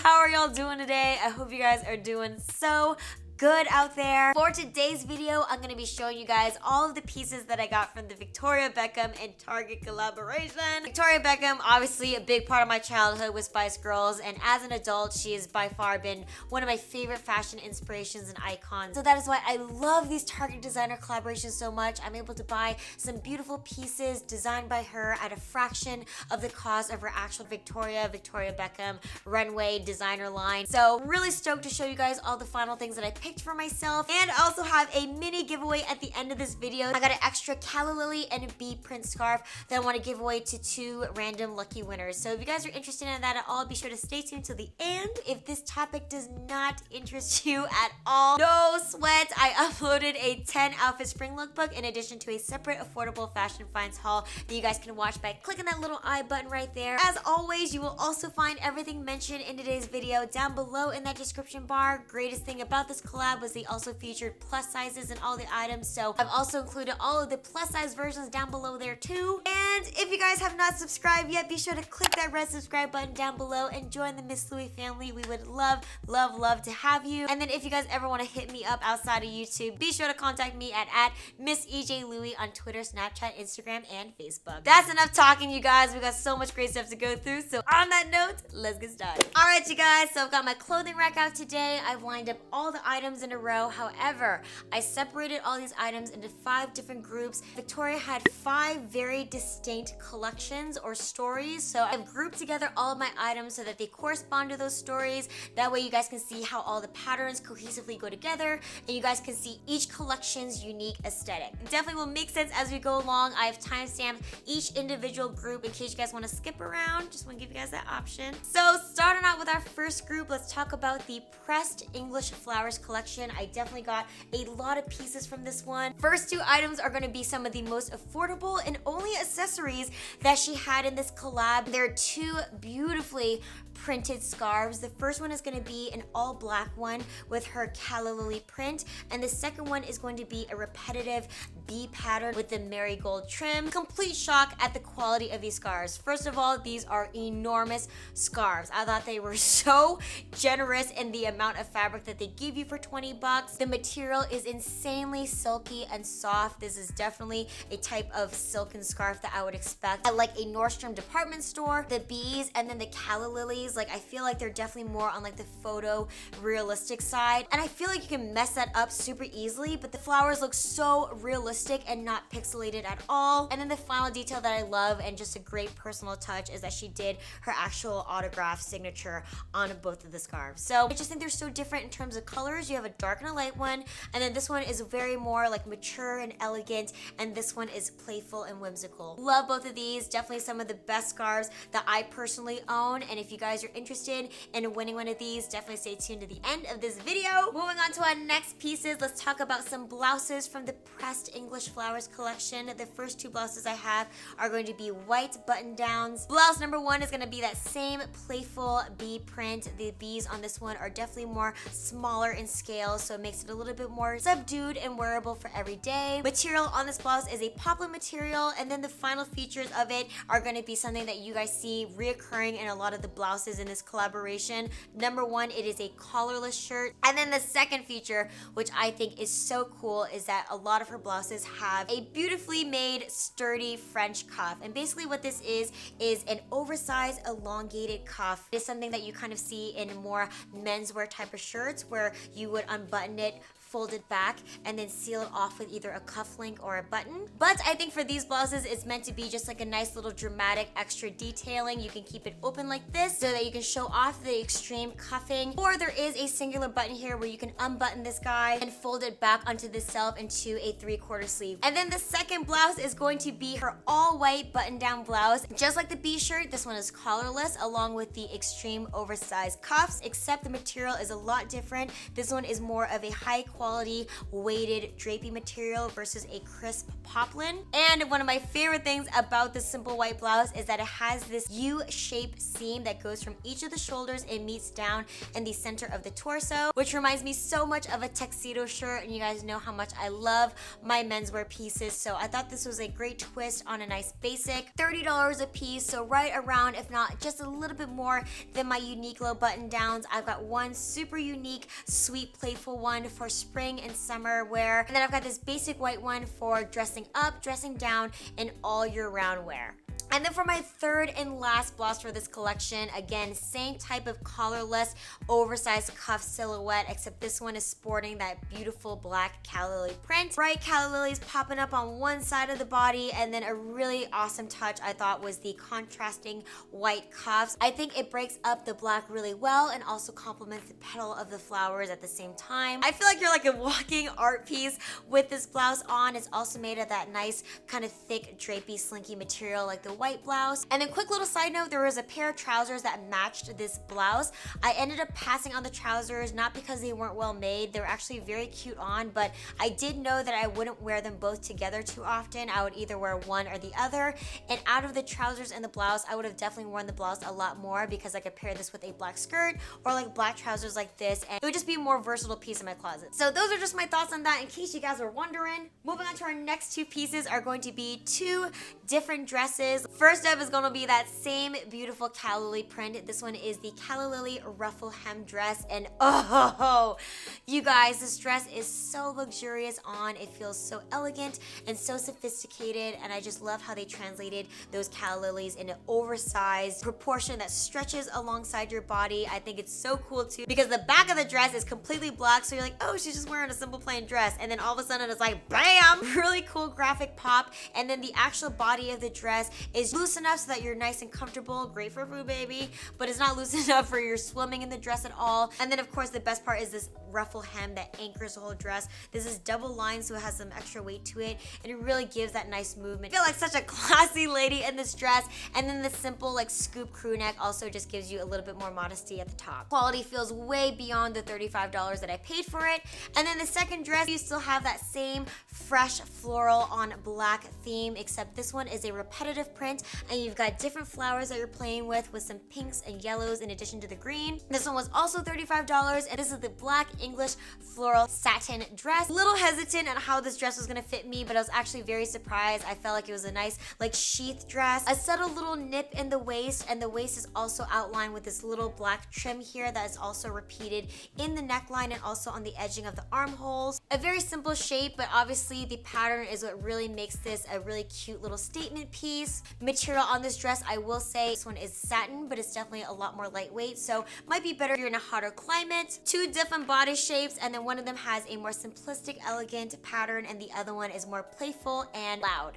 How are y'all doing today? I hope you guys are doing so good out there. For today's video, I'm gonna be showing you guys all of the pieces that I got from the Victoria Beckham and Target collaboration. Victoria Beckham, obviously a big part of my childhood with Spice Girls, and as an adult, she has by far been one of my favorite fashion inspirations and icons. So that is why I love these Target designer collaborations so much. I'm able to buy some beautiful pieces designed by her at a fraction of the cost of her actual Victoria Beckham runway designer line. So really stoked to show you guys all the final things that I picked for myself, and I also have a mini giveaway at the end of this video. I got an extra Calla Lily and a bee print scarf that I want to give away to 2 random lucky winners. So if you guys are interested in that at all, be sure to stay tuned till the end. If this topic does not interest you at all, no sweat. I uploaded a 10 outfit spring lookbook in addition to a separate affordable fashion finds haul that you guys can watch by clicking that little I button right there. As always, you will also find everything mentioned in today's video down below in that description bar. Greatest thing about this collab was they also featured plus sizes in all the items, so I've also included all of the plus size versions down below there too. And if you guys have not subscribed yet, be sure to click that red subscribe button down below and join the Miss Louie family. We would love to have you. And then if you guys ever want to hit me up outside of YouTube, be sure to contact me at Miss EJ Louie on Twitter, Snapchat, Instagram, and Facebook. That's enough talking, you guys. We got so much great stuff to go through, so on that note, let's get started. Alright, you guys, so I've got my clothing rack out today. I've lined up all the items in a row. However, I separated all these items into 5 different groups. Victoria had 5 very distinct collections or stories, so I've grouped together all of my items so that they correspond to those stories. That way you guys can see how all the patterns cohesively go together, and you guys can see each collection's unique aesthetic. It definitely will make sense as we go along. I have timestamped each individual group in case you guys want to skip around. Just want to give you guys that option. So starting out with our first group, let's talk about the pressed English flowers collection. I definitely got a lot of pieces from this one. First 2 items are going to be some of the most affordable and only accessories that she had in this collab. They're 2 beautifully printed scarves. The first one is going to be an all black one with her Calla Lily print, and the second one is going to be a repetitive bee pattern with the marigold trim. Complete shock at the quality of these scarves. First of all, these are enormous scarves. I thought they were so generous in the amount of fabric that they give you for 20 bucks. The material is insanely silky and soft. This is definitely a type of silken scarf that I would expect at like a Nordstrom department store. The bees and then the Calla Lilies, like I feel like they're definitely more on like the photo realistic side, and I feel like you can mess that up super easily, but the flowers look so realistic and not pixelated at all. And then the final detail that I love and just a great personal touch is that she did her actual autograph signature on both of the scarves. So I just think they're so different in terms of colors. You have a dark and a light one, and then this one is very more like mature and elegant, and this one is playful and whimsical. Love both of these. Definitely some of the best scarves that I personally own, and if you guys are interested in winning one of these, definitely stay tuned to the end of this video. Moving on to our next pieces, let's talk about some blouses from the pressed English flowers collection. The first 2 blouses I have are going to be white button downs. Blouse number 1 is going to be that same playful bee print. The bees on this one are definitely more smaller in scale, so it makes it a little bit more subdued and wearable for every day. Material on this blouse is a poplin material, and then the final features of it are going to be something that you guys see reoccurring in a lot of the blouses in this collaboration. Number 1, it is a collarless shirt, and then the second feature, which I think is so cool, is that a lot of her blouses have a beautifully made sturdy French cuff, and basically what this is an oversized elongated cuff. It's something that you kind of see in more menswear type of shirts where you would unbutton it, fold it back, and then seal it off with either a cuff link or a button. But I think for these blouses, it's meant to be just like a nice little dramatic extra detailing. You can keep it open like this so that you can show off the extreme cuffing, or there is a singular button here where you can unbutton this guy and fold it back onto the self into a 3/4 sleeve. And then the second blouse is going to be her all white button down blouse. Just like the bee shirt, this one is collarless along with the extreme oversized cuffs, except the material is a lot different. This one is more of a high quality weighted drapey material versus a crisp poplin. And one of my favorite things about this simple white blouse is that it has this U-shaped seam that goes from each of the shoulders and meets down in the center of the torso, which reminds me so much of a tuxedo shirt, and you guys know how much I love my menswear pieces, so I thought this was a great twist on a nice basic. $30 a piece, so right around, if not just a little bit more than my Uniqlo button downs. I've got one super unique, sweet, playful one for spring and summer wear, and then I've got this basic white one for dressing up, dressing down, and all year round wear. And then for my third and last blouse for this collection, again, same type of collarless, oversized cuff silhouette, except this one is sporting that beautiful black calla lily print. Bright calla lilies popping up on one side of the body, and then a really awesome touch I thought was the contrasting white cuffs. I think it breaks up the black really well and also complements the petal of the flowers at the same time. I feel like you're like a walking art piece with this blouse on. It's also made of that nice kind of thick, drapey, slinky material like the white blouse. And then quick little side note, there was a pair of trousers that matched this blouse. I ended up passing on the trousers, not because they weren't well made. They were actually very cute on, but I did know that I wouldn't wear them both together too often. I would either wear one or the other. And out of the trousers and the blouse, I would have definitely worn the blouse a lot more because I could pair this with a black skirt or like black trousers like this, and it would just be a more versatile piece in my closet. So those are just my thoughts on that in case you guys were wondering. Moving on to our next two pieces are going to be two different dresses. First up is going to be that same beautiful calla lily print. This one is the calla lily ruffle hem dress, and oh, you guys, this dress is so luxurious on. It feels so elegant and so sophisticated, and I just love how they translated those calla lilies into oversized proportion that stretches alongside your body. I think it's so cool too because the back of the dress is completely black, so you're like, oh, she's just wearing a simple plain dress, and then all of a sudden it's like, bam, really cool graphic pop. And then the actual body of the dress is loose enough so that you're nice and comfortable, great for food baby, but it's not loose enough for your swimming in the dress at all. And then of course the best part is this ruffle hem that anchors the whole dress. This is double lined, so it has some extra weight to it, and it really gives that nice movement. I feel like such a classy lady in this dress. And then the simple like scoop crew neck also just gives you a little bit more modesty at the top. Quality feels way beyond the $35 that I paid for it. And then the second dress, you still have that same fresh floral on black theme, except this one is a repetitive print, and you've got different flowers that you're playing with some pinks and yellows in addition to the green. This one was also $35, and this is the black English floral satin dress. A little hesitant on how this dress was gonna fit me, but I was actually very surprised. I felt like it was a nice like sheath dress. A subtle little nip in the waist, and the waist is also outlined with this little black trim here that is also repeated in the neckline and also on the edging of the armholes. A very simple shape, but obviously the pattern is what really makes this a really cute little statement piece. Material on this dress, I will say this one is satin, but it's definitely a lot more lightweight, so might be better if you're in a hotter climate. Two different body shapes, and then one of them has a more simplistic, elegant pattern, and the other one is more playful and loud.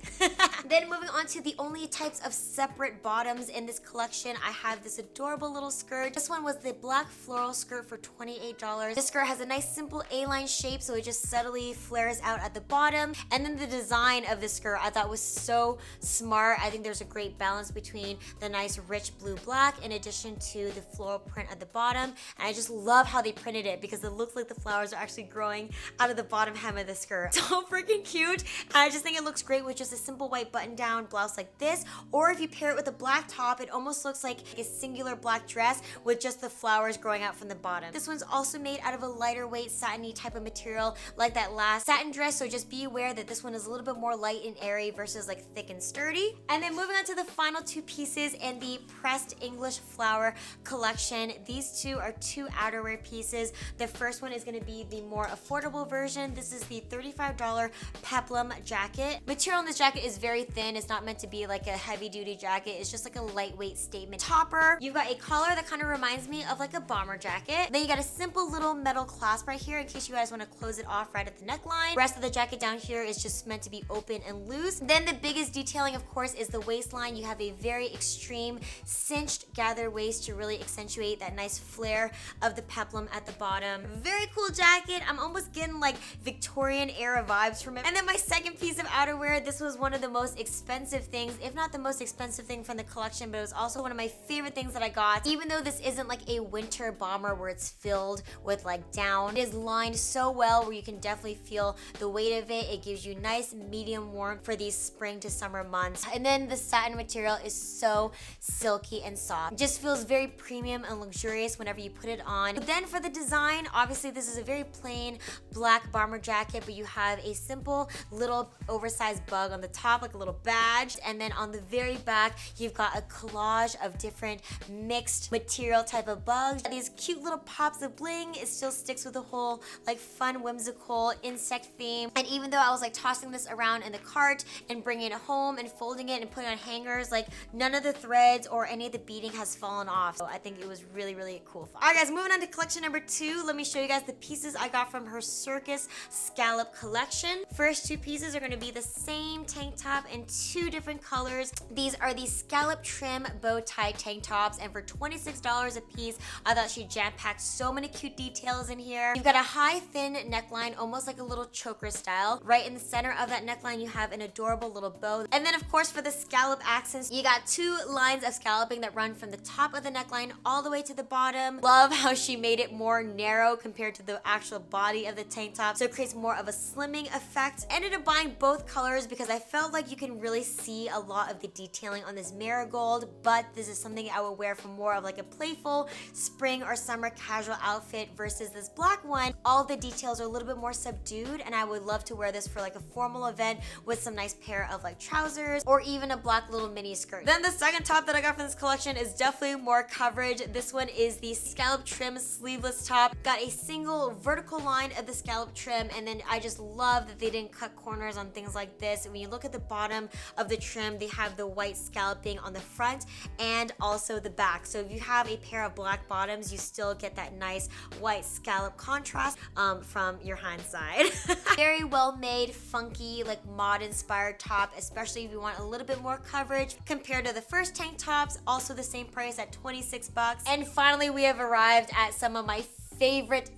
Then moving on to the only types of separate bottoms in this collection, I have this adorable little skirt. This one was the black floral skirt for $28. This skirt has a nice simple A-line shape, so it just subtly flares out at the bottom. And then the design of this skirt I thought was so smart. I think there's a great balance between the nice rich blue black in addition to the floral print at the bottom. And I just love how they printed it because it looks like the flowers are actually growing out of the bottom hem of the skirt. So freaking cute. And I just think it looks great with just a simple white button down blouse like this, or if you pair it with a black top, it almost looks like a singular black dress with just the flowers growing out from the bottom. This one's also made out of a lighter weight satiny type of material like that last satin dress, so just be aware that this one is a little bit more light and airy versus like thick and sturdy. And then moving on to the final two pieces in the pressed English flower collection. These two are two outerwear pieces. The first one is going to be the more affordable version. This is the $35 peplum jacket. Material on this jacket is very thin. It's not meant to be like a heavy duty jacket. It's just like a lightweight statement topper. You've got a collar that kind of reminds me of like a bomber jacket. Then you got a simple little metal clasp right here in case you guys want to close it off right at the neckline. The rest of the jacket down here is just meant to be open and loose. Then the biggest detailing, of course, is the waistline. You have a very extreme cinched gather waist to really accentuate that nice flare of the peplum at the bottom. Very cool jacket. I'm almost getting like Victorian era vibes from it. And then my second piece of outerwear, this was one of the most expensive things, if not the most expensive thing from the collection, but it was also one of my favorite things that I got. Even though this isn't like a winter bomber where it's filled with like down, it is lined so well where you can definitely feel the weight of it. It gives you nice medium warmth for these spring to summer months. And then the the satin material is so silky and soft. It just feels very premium and luxurious whenever you put it on. But then for the design, obviously this is a very plain black bomber jacket, but you have a simple little oversized bug on the top, like a little badge. And then on the very back, you've got a collage of different mixed material type of bugs. These cute little pops of bling. It still sticks with the whole like fun, whimsical insect theme. And even though I was like tossing this around in the cart and bringing it home and folding it and putting it on hangers, like none of the threads or any of the beading has fallen off. So I think it was really, really cool. All right, guys, moving on to collection number 2. Let me show you guys the pieces I got from her Circus Scallop collection. First 2 pieces are going to be the same tank top in 2 different colors. These are the scallop trim bow tie tank tops, and for $26 a piece, I thought she jam-packed so many cute details in here. You've got a high thin neckline, almost like a little choker style. Right in the center of that neckline, you have an adorable little bow. And then of course for the scallop accents, you got 2 lines of scalloping that run from the top of the neckline all the way to the bottom. Love how she made it more narrow compared to the actual body of the tank top, so it creates more of a slimming effect. Ended up buying both colors because I felt like you can really see a lot of the detailing on this marigold, but this is something I would wear for more of like a playful spring or summer casual outfit versus this black one. All the details are a little bit more subdued, and I would love to wear this for like a formal event with some nice pair of like trousers or even a black little mini skirt. Then the second top that I got from this collection is definitely more coverage. This one is the scallop trim sleeveless top. Got a single vertical line of the scallop trim, and then I just love that they didn't cut corners on things like this. When you look at the bottom of the trim, they have the white scalloping on the front and also the back. So if you have a pair of black bottoms, you still get that nice white scallop contrast from your hindsight. Very well made, funky, like mod inspired top, especially if you want a little bit more coverage compared to the first tank tops. Also the same price at 26 bucks. And finally, we have arrived at some of my favorite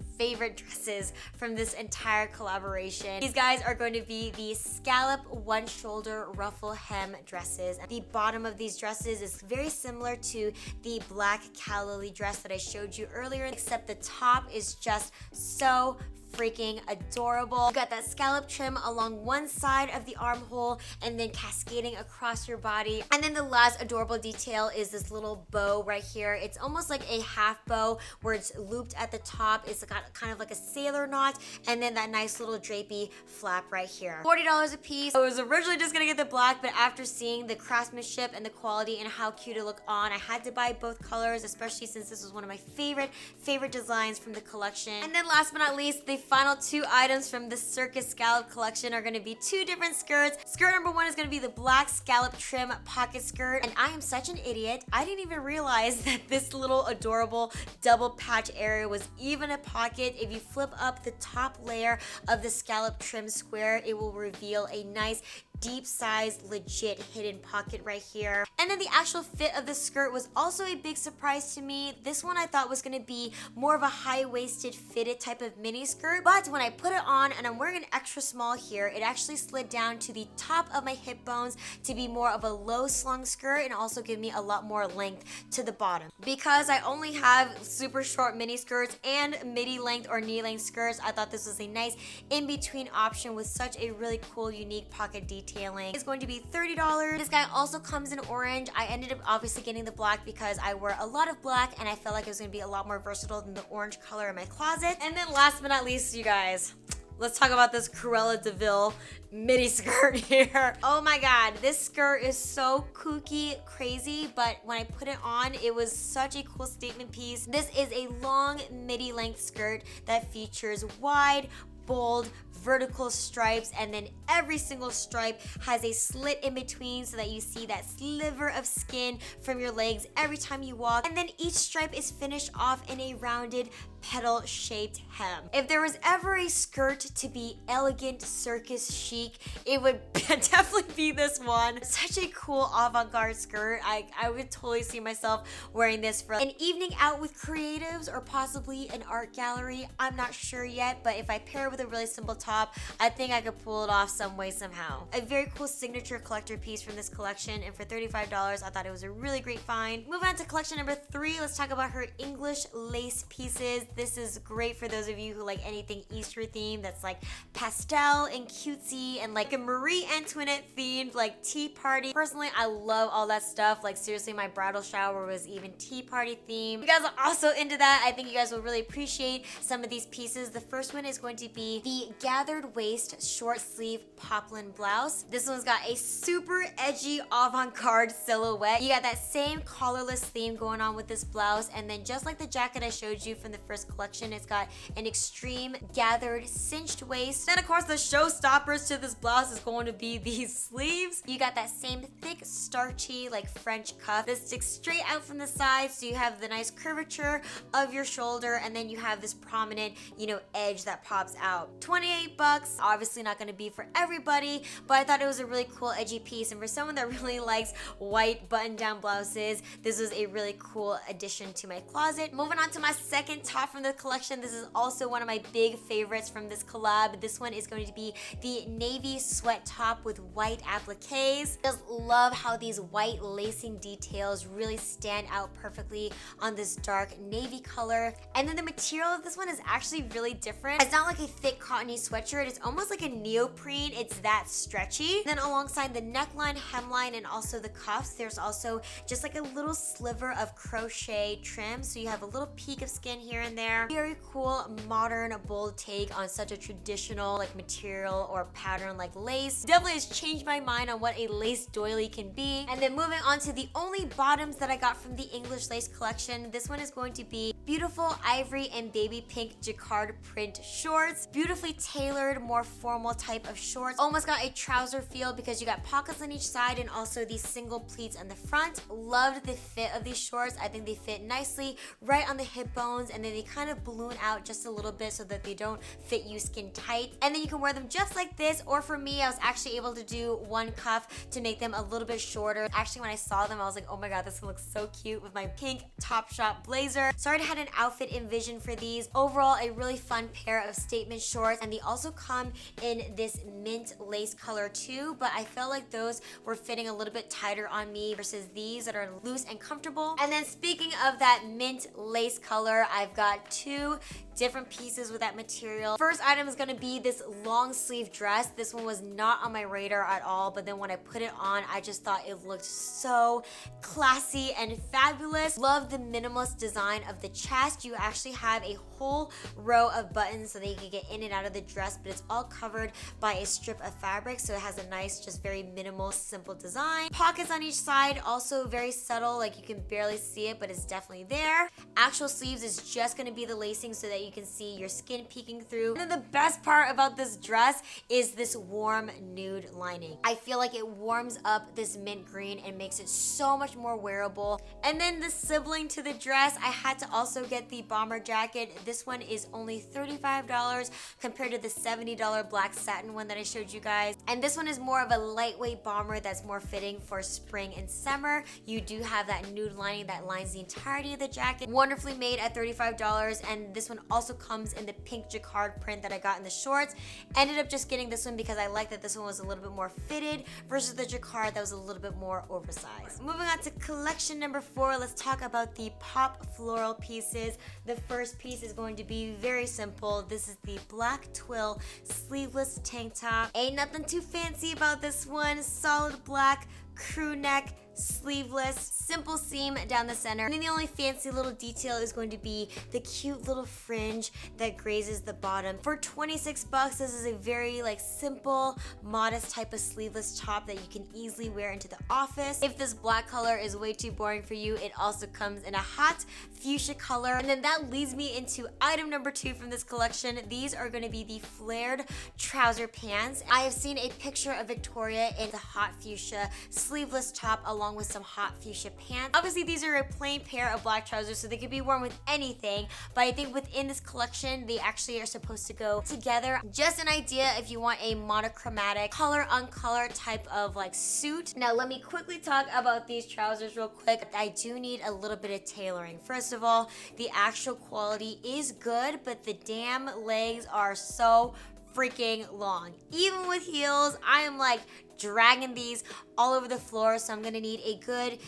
dresses from this entire collaboration. These guys are going to be the scallop one shoulder ruffle hem dresses. The bottom of these dresses is very similar to the Black Calla Lily dress that I showed you earlier, except the top is just so freaking adorable. You got that scallop trim along one side of the armhole and then cascading across your body. And then the last adorable detail is this little bow right here. It's almost like a half bow where it's looped at the top. It's got kind of like a sailor knot, and then that nice little drapey flap right here. $40 a piece. I was originally just gonna get the black, but after seeing the craftsmanship and the quality and how cute it looked on, I had to buy both colors, especially since this was one of my favorite designs from the collection. And then last but not least, the final 2 items from the Circus Scallop collection are going to be 2 different skirts. Skirt number 1 is going to be the black scallop trim pocket skirt, and I am such an idiot. I didn't even realize that this little adorable double patch area was even a pocket. If you flip up the top layer of the scallop trim square, it will reveal a nice deep size, legit hidden pocket right here. And then the actual fit of the skirt was also a big surprise to me. This one I thought was gonna be more of a high-waisted fitted type of mini skirt, but when I put it on, and I'm wearing an extra small here, it actually slid down to the top of my hip bones to be more of a low slung skirt and also give me a lot more length to the bottom. Because I only have super short mini skirts and midi length or knee length skirts, I thought this was a nice in-between option with such a really cool, unique pocket detail. It's going to be $30. This guy also comes in orange. I ended up obviously getting the black because I wear a lot of black and I felt like it was going to be a lot more versatile than the orange color in my closet. And then last but not least, you guys, let's talk about this Cruella de Vil mini skirt here. Oh my god, this skirt is so kooky, crazy, but when I put it on, it was such a cool statement piece. This is a long midi length skirt that features wide, bold, vertical stripes, and then every single stripe has a slit in between so that you see that sliver of skin from your legs every time you walk. And then each stripe is finished off in a rounded petal shaped hem. If there was ever a skirt to be elegant circus chic, it would definitely be this one. Such a cool avant-garde skirt. I would totally see myself wearing this for an evening out with creatives or possibly an art gallery. I'm not sure yet, but if I pair it with with a really simple top, I think I could pull it off some way, somehow. A very cool signature collector piece from this collection, and for $35, I thought it was a really great find. Moving on to collection number 3, let's talk about her English lace pieces. This is great for those of you who like anything Easter themed that's like pastel and cutesy and like a Marie Antoinette themed like tea party. Personally, I love all that stuff. Like seriously, my bridal shower was even tea party themed. If you guys are also into that, I think you guys will really appreciate some of these pieces. The first one is going to be the gathered waist short sleeve poplin blouse. This one's got a super edgy avant-garde silhouette. You got that same collarless theme going on with this blouse, and then just like the jacket I showed you from the first collection, it's got an extreme gathered cinched waist. Then of course the showstoppers to this blouse is going to be these sleeves. You got that same thick starchy like French cuff that sticks straight out from the side, so you have the nice curvature of your shoulder, and then you have this prominent, you know, edge that pops out. $28, obviously not going to be for everybody, but I thought it was a really cool edgy piece, and for someone that really likes white button-down blouses, this was a really cool addition to my closet. Moving on to my second top from the collection. This is also one of my big favorites from this collab. This one is going to be the navy sweat top with white appliques. Just love how these white lacing details really stand out perfectly on this dark navy color. And then the material of this one is actually really different. It's not like a thick cottony sweatshirt. It's almost like a neoprene. It's that stretchy. Then alongside the neckline, hemline, and also the cuffs, there's also just like a little sliver of crochet trim, so you have a little peek of skin here and there. Very cool, modern, bold take on such a traditional like material or pattern like lace. Definitely has changed my mind on what a lace doily can be. And then moving on to the only bottoms that I got from the English lace collection. This one is going to be beautiful ivory and baby pink jacquard print shorts. Beautifully tailored, more formal type of shorts. Almost got a trouser feel because you got pockets on each side and also these single pleats on the front. Loved the fit of these shorts. I think they fit nicely right on the hip bones, and then they kind of balloon out just a little bit so that they don't fit you skin tight. And then you can wear them just like this, or for me, I was actually able to do one cuff to make them a little bit shorter. Actually, when I saw them, I was like, oh my god, this one looks so cute with my pink Topshop blazer. So I already had an outfit envisioned for these. Overall, a really fun pair of statement shorts, and they also come in this mint lace color too, but I felt like those were fitting a little bit tighter on me versus these that are loose and comfortable. And then speaking of that mint lace color, I've got 2 different pieces with that material. First item is gonna be this long sleeve dress. This one was not on my radar at all, but then when I put it on, I just thought it looked so classy and fabulous. Love the minimalist design of the chest. You actually have a whole row of buttons so that you can get in and out of the dress, but it's all covered by a strip of fabric, so it has a nice, just very minimal, simple design. Pockets on each side, also very subtle, like you can barely see it, but it's definitely there. Actual sleeves is just gonna be the lacing so that you can see your skin peeking through. And then the best part about this dress is this warm nude lining. I feel like it warms up this mint green and makes it so much more wearable. And then the sibling to the dress, I had to also get the bomber jacket. This one is only $35 compared to the $70 black satin one that I showed you guys. And this one is more of a lightweight bomber that's more fitting for spring and summer. You do have that nude lining that lines the entirety of the jacket. Wonderfully made at $35, and this one also comes in the pink jacquard print that I got in the shorts. Ended up just getting this one because I like that this one was a little bit more fitted versus the jacquard that was a little bit more oversized. Moving on to collection number 4, let's talk about the pop floral pieces. The first piece is going to be very simple. This is the black twill sleeveless tank top. Ain't nothing too fancy about this one. Solid black crew neck, sleeveless, simple seam down the center. And then the only fancy little detail is going to be the cute little fringe that grazes the bottom. For $26, this is a very like simple, modest type of sleeveless top that you can easily wear into the office. If this black color is way too boring for you, it also comes in a hot fuchsia color. And then that leads me into item number 2 from this collection. These are going to be the flared trouser pants. I have seen a picture of Victoria in the hot fuchsia sleeveless top along with some hot fuchsia pants. Obviously, these are a plain pair of black trousers, so they could be worn with anything, but I think within this collection, they actually are supposed to go together. Just an idea if you want a monochromatic, color on color type of like suit. Now, let me quickly talk about these trousers real quick. I do need a little bit of tailoring. First of all, the actual quality is good, but the damn legs are so freaking long. Even with heels, I am like dragging these all over the floor, so I'm gonna need a good,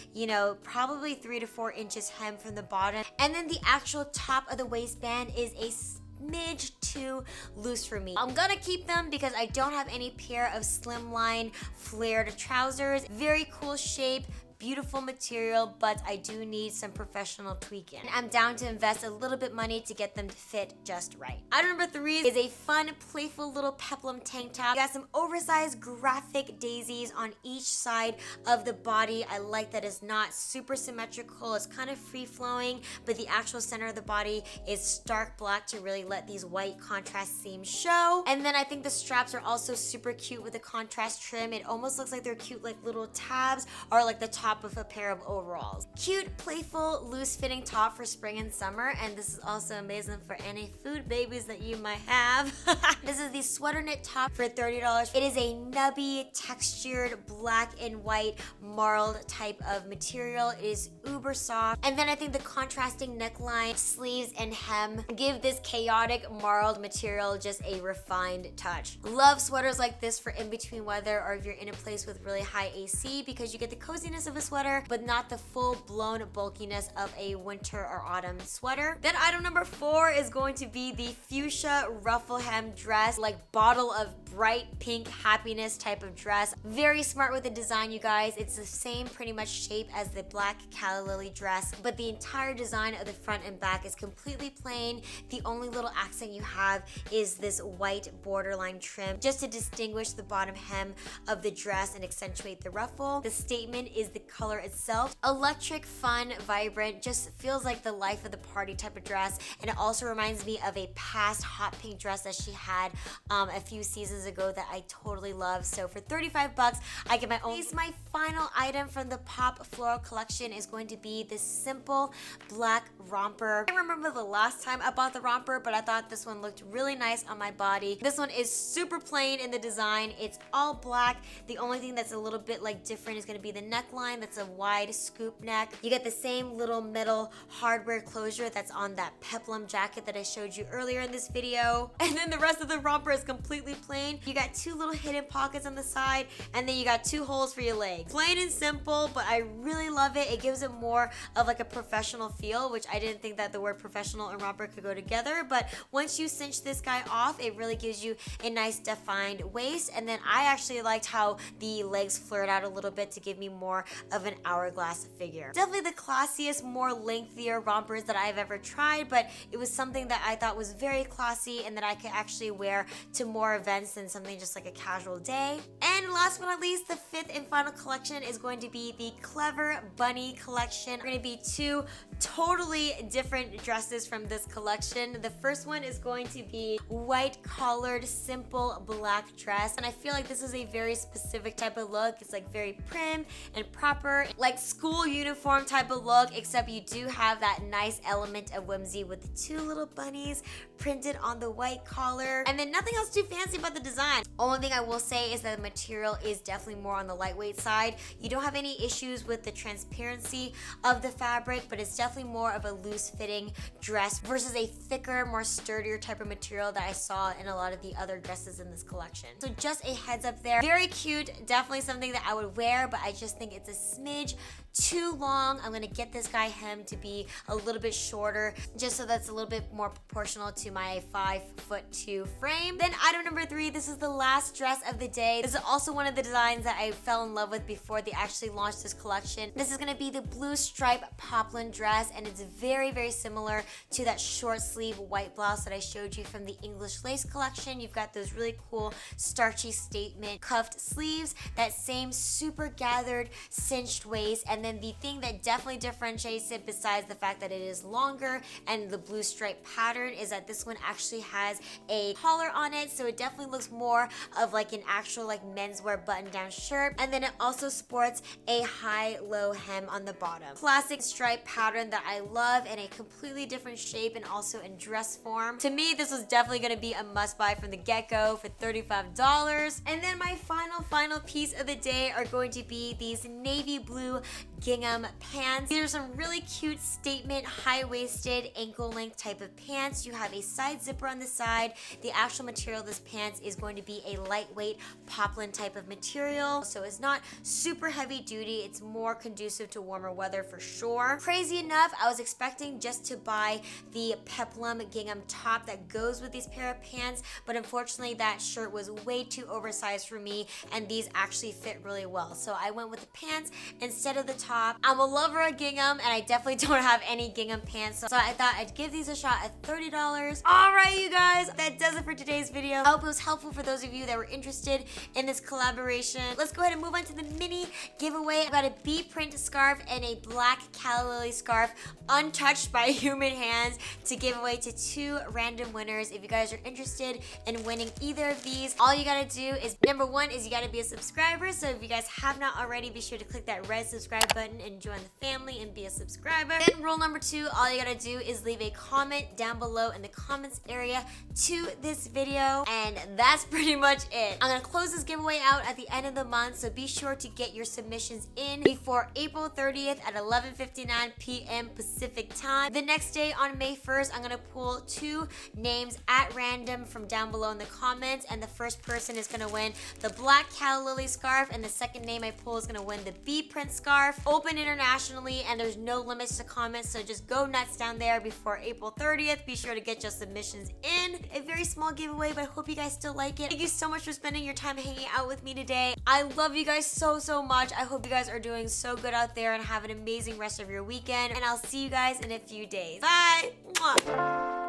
probably 3 to 4 inches hem from the bottom. And then the actual top of the waistband is a smidge too loose for me. I'm gonna keep them because I don't have any pair of slimline flared trousers. Very cool shape, beautiful material, but I do need some professional tweaking. I'm down to invest a little bit money to get them to fit just right. Item number 3 is a fun, playful little peplum tank top. Got some oversized graphic daisies on each side of the body. I like that it's not super symmetrical. It's kind of free-flowing, but the actual center of the body is stark black to really let these white contrast seams show. And then I think the straps are also super cute with the contrast trim. It almost looks like they're cute like little tabs or like the top of a pair of overalls. Cute, playful, loose-fitting top for spring and summer, and this is also amazing for any food babies that you might have. This is the sweater knit top for $30. It is a nubby, textured, black and white marled type of material. It is uber soft. And then I think the contrasting neckline, sleeves, and hem give this chaotic marled material just a refined touch. Love sweaters like this for in-between weather, or if you're in a place with really high AC, because you get the coziness of a sweater, but not the full-blown bulkiness of a winter or autumn sweater. Then item number 4 is going to be the fuchsia ruffle hem dress, like bottle of bright pink happiness type of dress. Very smart with the design, you guys. It's the same pretty much shape as the Black Calla Lily dress, but the entire design of the front and back is completely plain. The only little accent you have is this white borderline trim, just to distinguish the bottom hem of the dress and accentuate the ruffle. The statement is the color itself. Electric, fun, vibrant, just feels like the life of the party type of dress. And it also reminds me of a past hot pink dress that she had a few seasons ago that I totally love. So for 35 bucks, I get my own. My final item from the Pop Floral collection is going to be this simple black romper. I remember the last time I bought the romper, but I thought this one looked really nice on my body. This one is super plain in the design. It's all black. The only thing that's a little bit like different is going to be the neckline. That's a wide scoop neck. You get the same little metal hardware closure that's on that peplum jacket that I showed you earlier in this video. And then the rest of the romper is completely plain. You got 2 little hidden pockets on the side, and then you got 2 holes for your legs. Plain and simple, but I really love it. It gives it more of like a professional feel, which I didn't think that the word professional and romper could go together, but once you cinch this guy off, it really gives you a nice defined waist. And then I actually liked how the legs flared out a little bit to give me more of an hourglass figure. Definitely the classiest, more lengthier rompers that I've ever tried, but it was something that I thought was very classy and that I could actually wear to more events than something just like a casual day. And last but not least, the 5th and final collection is going to be the Clever Bunny collection. We're going to be 2 totally different dresses from this collection. The first one is going to be white collared, simple black dress, and I feel like this is a very specific type of look. It's like very prim and proper, like school uniform type of look, except you do have that nice element of whimsy with the 2 little bunnies printed on the white collar, and then nothing else too fancy about the design. Only thing I will say is that the material is definitely more on the lightweight side. You don't have any issues with the transparency of the fabric, but it's definitely more of a loose fitting dress versus a thicker, more sturdier type of material that I saw in a lot of the other dresses in this collection. So just a heads up there. Very cute, definitely something that I would wear, but I just think it's a smidge too long. I'm gonna get this guy hem to be a little bit shorter, just so that's a little bit more proportional to my 5'2" frame. Then item number 3, this is the last dress of the day. This is also one of the designs that I fell in love with before they actually launched this collection. This is gonna be the blue stripe poplin dress, and it's very, very similar to that short sleeve white blouse that I showed you from the English Lace collection. You've got those really cool starchy statement cuffed sleeves, that same super gathered cinched waist, and And then the thing that definitely differentiates it, besides the fact that it is longer and the blue stripe pattern, is that this one actually has a collar on it, so it definitely looks more of like an actual like menswear button-down shirt. And then it also sports a high-low hem on the bottom. Classic stripe pattern that I love, in a completely different shape and also in dress form. To me, this was definitely going to be a must-buy from the get-go for $35. And then my final piece of the day are going to be these navy blue gingham pants. These are some really cute statement high-waisted ankle length type of pants. You have a side zipper on the side. The actual material of this pants is going to be a lightweight poplin type of material, so it's not super heavy duty. It's more conducive to warmer weather for sure. Crazy enough, I was expecting just to buy the peplum gingham top that goes with these pair of pants, but unfortunately that shirt was way too oversized for me, and these actually fit really well. So I went with the pants instead of the top. I'm a lover of gingham, and I definitely don't have any gingham pants, so I thought I'd give these a shot at $30. Alright, you guys, that does it for today's video. I hope it was helpful for those of you that were interested in this collaboration. Let's go ahead and move on to the mini giveaway. I got a bee print scarf and a Black Calla Lily scarf, untouched by human hands, to give away to 2 random winners. If you guys are interested in winning either of these, all you gotta do is, number 1 is you gotta be a subscriber. So if you guys have not already, be sure to click that red subscribe button and join the family and be a subscriber. Then rule number 2, all you gotta do is leave a comment down below in the comments area to this video, and that's pretty much it. I'm gonna close this giveaway out at the end of the month, so be sure to get your submissions in before April 30th at 11:59 p.m. Pacific time. The next day, on May 1st, I'm gonna pull 2 names at random from down below in the comments, and the first person is gonna win the Black Calla Lily scarf, and the second name I pull is gonna win the bee print scarf. Open internationally, and there's no limits to comments, so just go nuts down there before April 30th. Be sure to get your submissions in. A very small giveaway, but I hope you guys still like it. Thank you so much for spending your time hanging out with me today. I love you guys so much. I hope you guys are doing so good out there and have an amazing rest of your weekend, and I'll see you guys in a few days. Bye! Mwah.